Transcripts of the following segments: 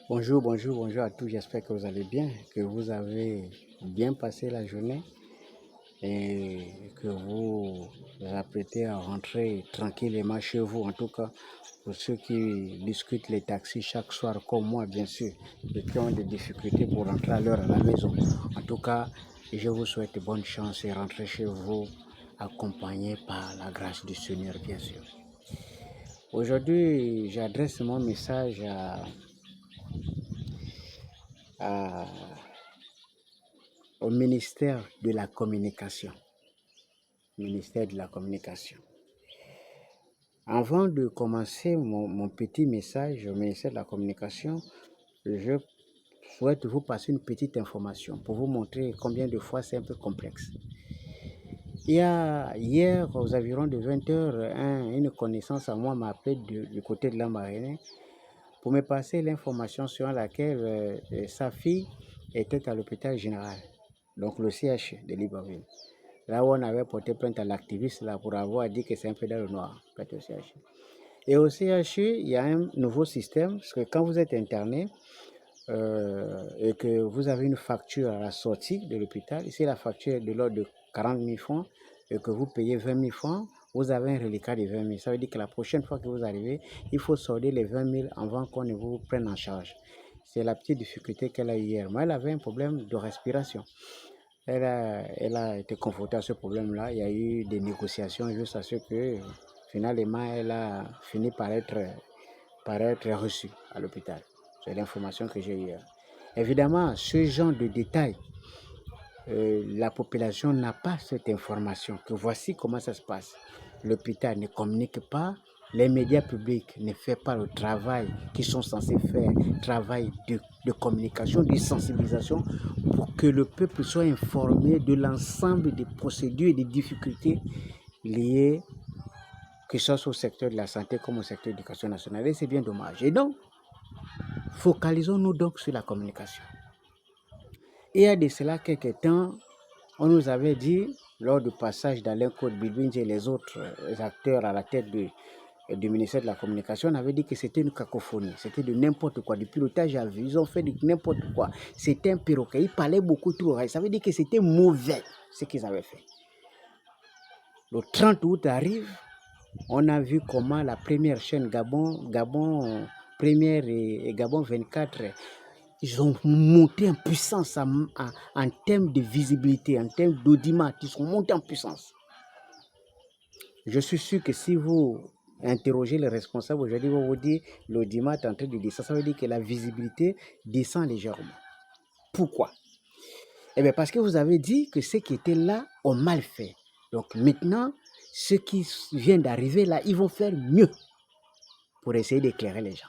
Bonjour, bonjour, bonjour à tous. J'espère que vous allez bien, que vous avez bien passé la journée et que vous vous apprêtez à rentrer tranquillement chez vous. En tout cas, pour ceux qui discutent les taxis chaque soir, comme moi, bien sûr, et qui ont des difficultés pour rentrer à l'heure à la maison. En tout cas, je vous souhaite bonne chance et rentrez chez vous accompagné par la grâce du Seigneur, bien sûr. Aujourd'hui, j'adresse mon message à au ministère de la Communication. Ministère de la Communication. Avant de commencer mon petit message au ministère de la Communication, je souhaite vous passer une petite information pour vous montrer combien de fois c'est un peu complexe. Il y a hier, aux environs de 20 heures, une connaissance à moi m'a appelé du côté de la marine pour me passer l'information sur laquelle sa fille était à l'hôpital général, donc le CH de Libreville. Là où on avait porté plainte à l'activiste là pour avoir dit que c'est un peu dans le noir, au CHU. Et au CHU, il y a un nouveau système, parce que quand vous êtes interné et que vous avez une facture à la sortie de l'hôpital, ici la facture est de l'ordre de 40 000 francs, et que vous payez 20 000 francs, vous avez un reliquat de 20 000. Ça veut dire que la prochaine fois que vous arrivez, il faut solder les 20 000 avant qu'on ne vous prenne en charge. C'est la petite difficulté qu'elle a eu hier. Moi, elle avait un problème de respiration. Elle a été confrontée à ce problème-là. Il y a eu des négociations jusqu'à ce que, finalement, elle a fini par être reçue à l'hôpital. C'est l'information que j'ai eue. Évidemment, ce genre de détails, la population n'a pas cette information, que voici comment ça se passe. L'hôpital ne communique pas, les médias publics ne font pas le travail qu'ils sont censés faire, travail de communication, de sensibilisation, pour que le peuple soit informé de l'ensemble des procédures et des difficultés liées, que ce soit au secteur de la santé comme au secteur de l'éducation nationale. Et c'est bien dommage. Et donc, focalisons-nous donc sur la communication. Il y a de cela quelques temps, on nous avait dit, lors du passage d'Alain Claude-Bilbinge et les autres acteurs à la tête du ministère de la Communication, on avait dit que c'était une cacophonie, c'était de n'importe quoi, du pilotage à vue, ils ont fait de n'importe quoi. C'était un perroquet, ils parlaient beaucoup trop, ça veut dire que c'était mauvais ce qu'ils avaient fait. Le 30 août arrive, on a vu comment la première chaîne Gabon première et Gabon 24, ils ont monté en puissance en termes de visibilité, en termes d'audimat, ils sont montés en puissance. Je suis sûr que si vous interrogez les responsables aujourd'hui, ils vont vous dire l'audimat est en train de descendre. Ça veut dire que la visibilité descend légèrement. Pourquoi? Eh bien, parce que vous avez dit que ceux qui étaient là ont mal fait. Donc maintenant, ceux qui viennent d'arriver là, ils vont faire mieux pour essayer d'éclairer les gens.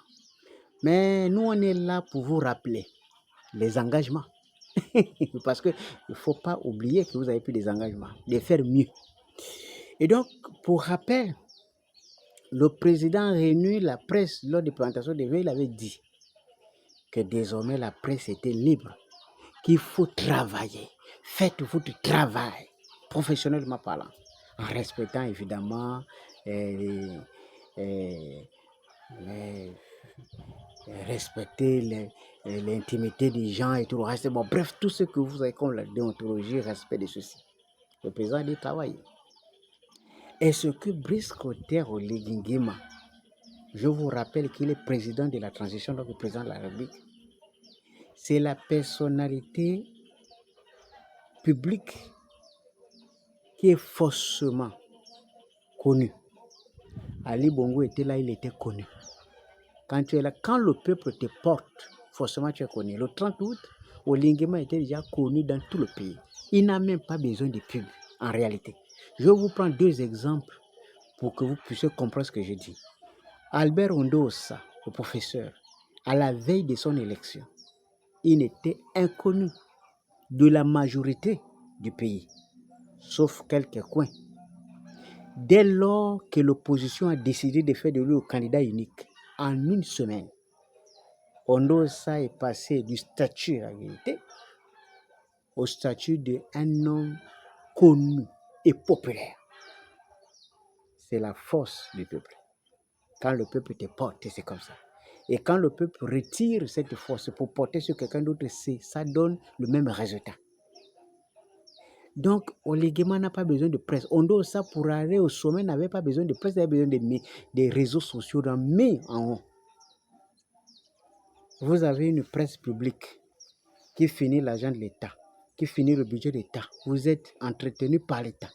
Mais nous, on est là pour vous rappeler les engagements. Parce qu'il ne faut pas oublier que vous avez pris des engagements, de faire mieux. Et donc, pour rappel, le président réuni la presse lors de la présentation des vœux, il avait dit que désormais la presse était libre, qu'il faut travailler. Faites votre travail, professionnellement parlant, en respectant évidemment respecter l'intimité des gens et tout le reste. Bon, bref, tout ce que vous avez comme la déontologie, respect de ceci. Le président a dit travailler. Est-ce que Brice Clotaire Oligui Nguema, je vous rappelle qu'il est président de la transition, donc le président de la République, c'est la personnalité publique qui est faussement connue. Ali Bongo était là, il était connu. Quand tu es là, quand le peuple te porte, forcément tu es connu. Le 30 août, Oligui Nguema était déjà connu dans tout le pays. Il n'a même pas besoin de pub, en réalité. Je vais vous prendre deux exemples pour que vous puissiez comprendre ce que je dis. Albert Ondossa, le professeur, à la veille de son élection, il était inconnu de la majorité du pays, sauf quelques coins. Dès lors que l'opposition a décidé de faire de lui le candidat unique, en une semaine, Ondossa est passé du statut, en réalité, au statut d'un homme connu et populaire. C'est la force du peuple. Quand le peuple te porte, c'est comme ça. Et quand le peuple retire cette force pour porter sur quelqu'un d'autre, ça donne le même résultat. Donc, Oligema n'a pas besoin de presse. Ondo, ça, pour aller au sommet, n'avait pas besoin de presse, il avait besoin des réseaux sociaux, mais en haut. Vous avez une presse publique qui finit l'argent de l'État, qui finit le budget de l'État. Vous êtes entretenu par l'État.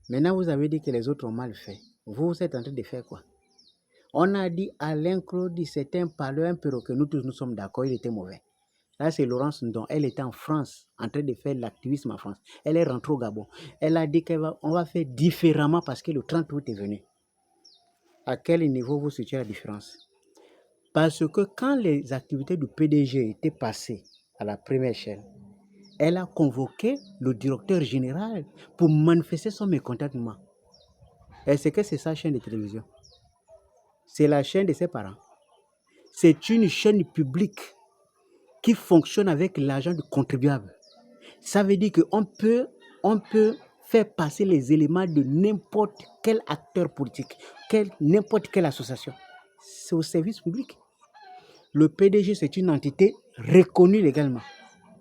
Maintenant, vous avez dit que les autres ont mal fait. Vous êtes en train de faire quoi? On a dit Alain Claude, c'est un parleur, un perroquet. Nous tous, nous sommes d'accord, il était mauvais. Là, c'est Laurence Ndon. Elle était en France, en train de faire l'activisme en France. Elle est rentrée au Gabon. Elle a dit qu'on va faire différemment parce que le 30 août est venu. À quel niveau vous situez la différence? Parce que quand les activités du PDG étaient passées à la première chaîne, elle a convoqué le directeur général pour manifester son mécontentement. Est-ce que c'est sa chaîne de télévision? C'est la chaîne de ses parents. C'est une chaîne publique qui fonctionne avec l'argent du contribuable. Ça veut dire qu'on peut faire passer les éléments de n'importe quel acteur politique, n'importe quelle association. C'est au service public. Le PDG, c'est une entité reconnue légalement.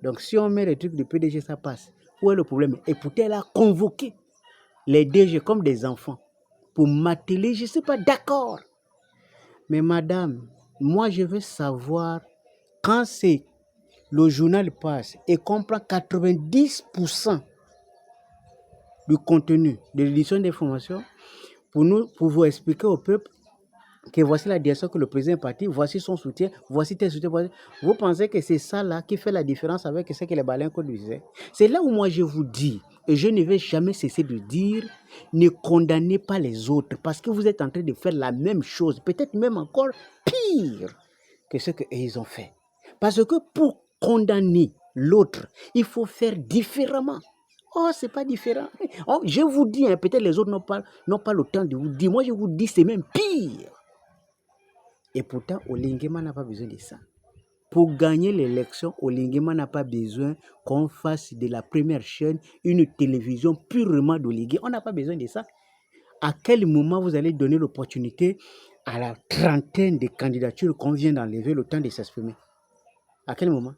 Donc, si on met les trucs du PDG, ça passe. Où est le problème? Et pourtant, elle a convoqué les DG comme des enfants pour m'atteler. Je ne suis pas d'accord. Mais madame, moi, je veux savoir, quand c'est le journal passe et qu'on prend 90% du contenu de l'édition d'information pour vous expliquer au peuple que voici la direction que le président est parti, voici son soutien, voici tel soutien. Vous pensez que c'est ça là qui fait la différence avec ce que les Baléens disaient? C'est là où moi je vous dis, et je ne vais jamais cesser de dire, ne condamnez pas les autres parce que vous êtes en train de faire la même chose, peut-être même encore pire que ce qu'ils ont fait. Parce que pour condamner l'autre, il faut faire différemment. Oh, c'est pas différent. Oh, je vous dis, hein, peut-être les autres n'ont pas le temps de vous dire. Moi, je vous dis, c'est même pire. Et pourtant, Oligema n'a pas besoin de ça. Pour gagner l'élection, Oligema n'a pas besoin qu'on fasse de la première chaîne une télévision purement d'Oligé. On n'a pas besoin de ça. À quel moment vous allez donner l'opportunité à la trentaine de candidatures qu'on vient d'enlever le temps de s'exprimer? À quel moment?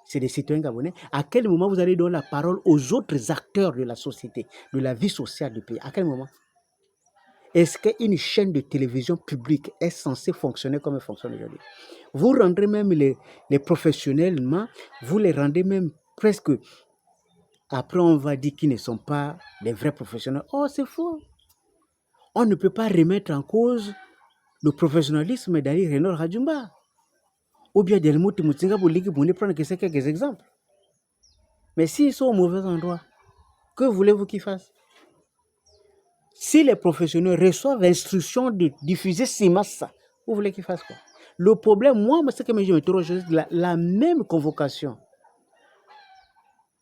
C'est des citoyens gabonais. À quel moment vous allez donner la parole aux autres acteurs de la société, de la vie sociale du pays? À quel moment? Est-ce qu'une chaîne de télévision publique est censée fonctionner comme elle fonctionne aujourd'hui? Vous rendez même les professionnellement, vous les rendez même presque, après on va dire qu'ils ne sont pas des vrais professionnels. Oh, c'est faux. On ne peut pas remettre en cause le professionnalisme d'Ali Renaud Radjumba. Ou bien Delmout Moutsinga pour ne prendre que quelques exemples. Mais s'ils sont au mauvais endroit, que voulez-vous qu'ils fassent? Si les professionnels reçoivent l'instruction de diffuser ces masses, vous voulez qu'ils fassent quoi? Le problème, moi, c'est que je m'interroge, la même convocation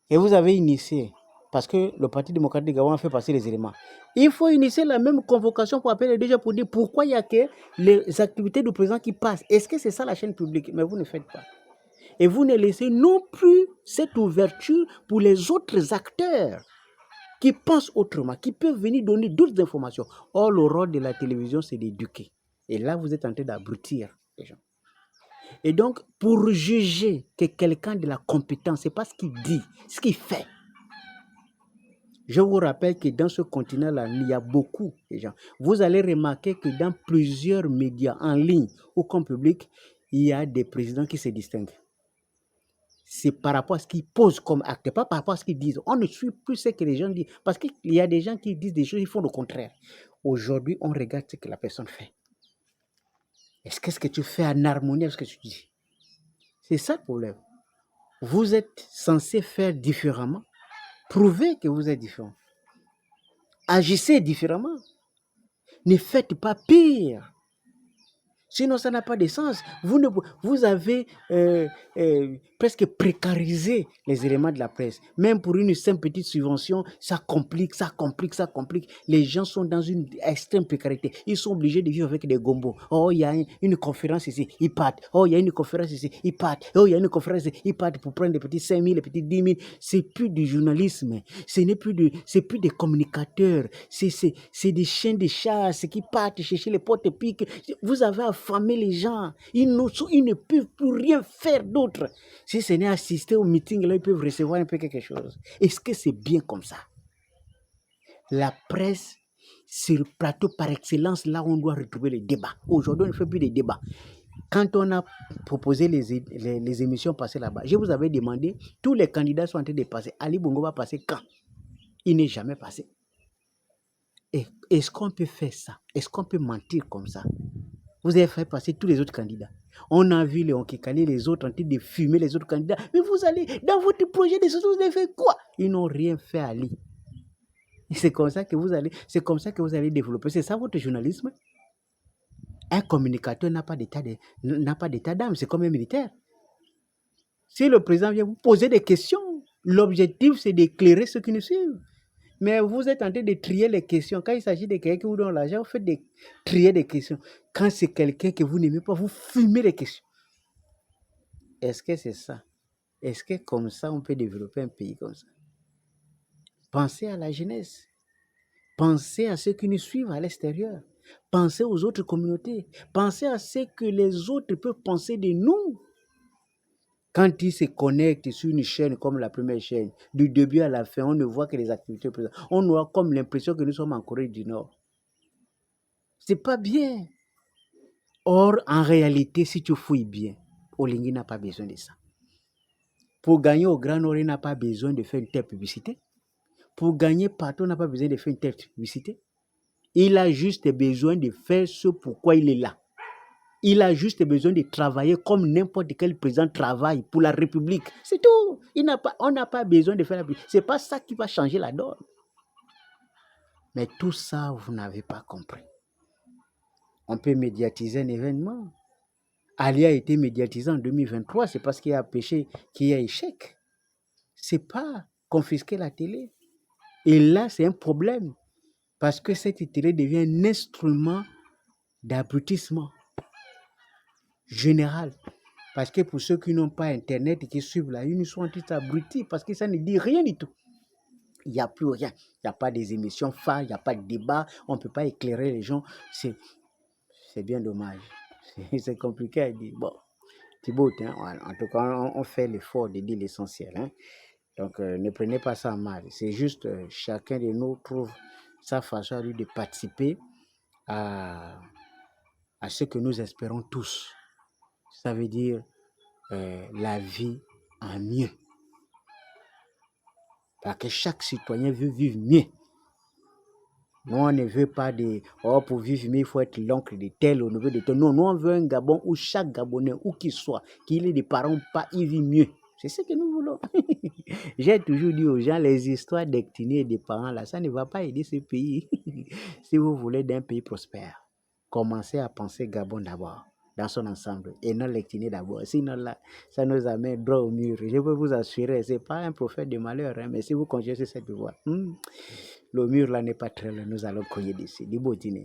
et vous avez initié, parce que le Parti démocratique Gabon a fait passer les éléments. Il faut initier la même convocation pour appeler les DG pour dire pourquoi il n'y a que les activités du président qui passent. Est-ce que c'est ça la chaîne publique? Mais vous ne faites pas. Et vous ne laissez non plus cette ouverture pour les autres acteurs qui pensent autrement, qui peuvent venir donner d'autres informations. Or, le rôle de la télévision, c'est d'éduquer. Et là, vous êtes en train d'abrutir les gens. Et donc, pour juger que quelqu'un de la compétence, ce n'est pas ce qu'il dit, ce qu'il fait. Je vous rappelle que dans ce continent-là, il y a beaucoup de gens. Vous allez remarquer que dans plusieurs médias en ligne ou comme public, il y a des présidents qui se distinguent. C'est par rapport à ce qu'ils posent comme acte, pas par rapport à ce qu'ils disent. On ne suit plus ce que les gens disent. Parce qu'il y a des gens qui disent des choses, ils font le contraire. Aujourd'hui, on regarde ce que la personne fait. Est-ce que ce que tu fais en harmonie avec ce que tu dis? C'est ça le problème. Vous êtes censé faire différemment. Prouvez que vous êtes différent. Agissez différemment. Ne faites pas pire. Sinon, ça n'a pas de sens. Vous avez presque précarisé les éléments de la presse. Même pour une simple petite subvention, ça complique. Les gens sont dans une extrême précarité. Ils sont obligés de vivre avec des gombos. Oh, il y a une conférence ici, ils partent. Oh, il y a une conférence ici, ils partent. Oh, il y a une conférence ici, ils partent pour prendre des petits 5 000, des petits 10 000. C'est plus du journalisme. C'est plus des communicateurs. C'est des chiens de chasse qui partent chercher les portes piques. Vous avez à affamer les gens. Ils ne peuvent plus rien faire d'autre. Si ce n'est assister au meeting, là, ils peuvent recevoir un peu quelque chose. Est-ce que c'est bien comme ça? La presse, c'est le plateau par excellence, là où on doit retrouver les débats. Aujourd'hui, on ne fait plus de débats. Quand on a proposé les émissions passées là-bas, je vous avais demandé, tous les candidats sont en train de passer. Ali Bongo va passer quand? Il n'est jamais passé. Est-ce qu'on peut faire ça? Est-ce qu'on peut mentir comme ça? Vous avez fait passer tous les autres candidats. On a vu les Onkekali, les autres en train de fumer les autres candidats. Mais vous allez, dans votre projet de société, vous avez fait quoi? Ils n'ont rien fait, Ali. C'est comme ça que vous allez développer. C'est ça votre journalisme? Un communicateur n'a pas d'état d'âme. C'est comme un militaire. Si le président vient vous poser des questions, l'objectif, c'est d'éclairer ceux qui nous suivent. Mais vous êtes en train de trier les questions. Quand il s'agit de quelqu'un qui vous donne l'argent, vous faites trier des questions. Quand c'est quelqu'un que vous n'aimez pas, vous fumez les questions. Est-ce que c'est ça? Est-ce que comme ça, on peut développer un pays comme ça? Pensez à la jeunesse. Pensez à ceux qui nous suivent à l'extérieur. Pensez aux autres communautés. Pensez à ce que les autres peuvent penser de nous. Quand ils se connectent sur une chaîne comme la première chaîne, du début à la fin, on ne voit que les activités présentes. On aura comme l'impression que nous sommes en Corée du Nord. C'est pas bien. Or, en réalité, si tu fouilles bien, Olingi n'a pas besoin de ça. Pour gagner au Grand Nord, il n'a pas besoin de faire une telle publicité. Pour gagner partout, on n'a pas besoin de faire une telle publicité. Il a juste besoin de faire ce pourquoi il est là. Il a juste besoin de travailler comme n'importe quel président travaille pour la République. C'est tout. On n'a pas besoin de faire la publicité. Ce n'est pas ça qui va changer la donne. Mais tout ça, vous n'avez pas compris. On peut médiatiser un événement. Ali a été médiatisé en 2023, c'est parce qu'il y a péché, qu'il y a échec. Ce n'est pas confisquer la télé. Et là, c'est un problème. Parce que cette télé devient un instrument d'abrutissement général. Parce que pour ceux qui n'ont pas Internet et qui suivent là, ils sont en train d'abrutis parce que ça ne dit rien du tout. Il n'y a plus rien. Il n'y a pas des émissions phares, il n'y a pas de débat, on ne peut pas éclairer les gens. C'est bien dommage. C'est compliqué à dire. Bon, Thibaut, hein, en tout cas, on fait l'effort de dire l'essentiel. Hein. Donc, ne prenez pas ça mal. C'est juste, chacun de nous trouve sa façon à lui de participer à ce que nous espérons tous. Ça veut dire la vie en mieux. Parce que chaque citoyen veut vivre mieux. Nous, on ne veut pas pour vivre mieux, il faut être l'oncle de tel au niveau de tel. Non, nous, on veut un Gabon où chaque Gabonais, où qu'il soit, qu'il ait des parents ou pas, il vit mieux. C'est ce que nous voulons. J'ai toujours dit aux gens, les histoires d'actinés et des parents, là, ça ne va pas aider ce pays. Si vous voulez d'un pays prospère, commencez à penser Gabon d'abord, dans son ensemble, et non l'actiné d'abord. Sinon, là, ça nous amène droit au mur. Je peux vous assurer, ce n'est pas un prophète de malheur, hein, mais si vous continuez sur cette voie, le mur là n'est pas très loin, nous allons cogner d'ici. Du beau dîner.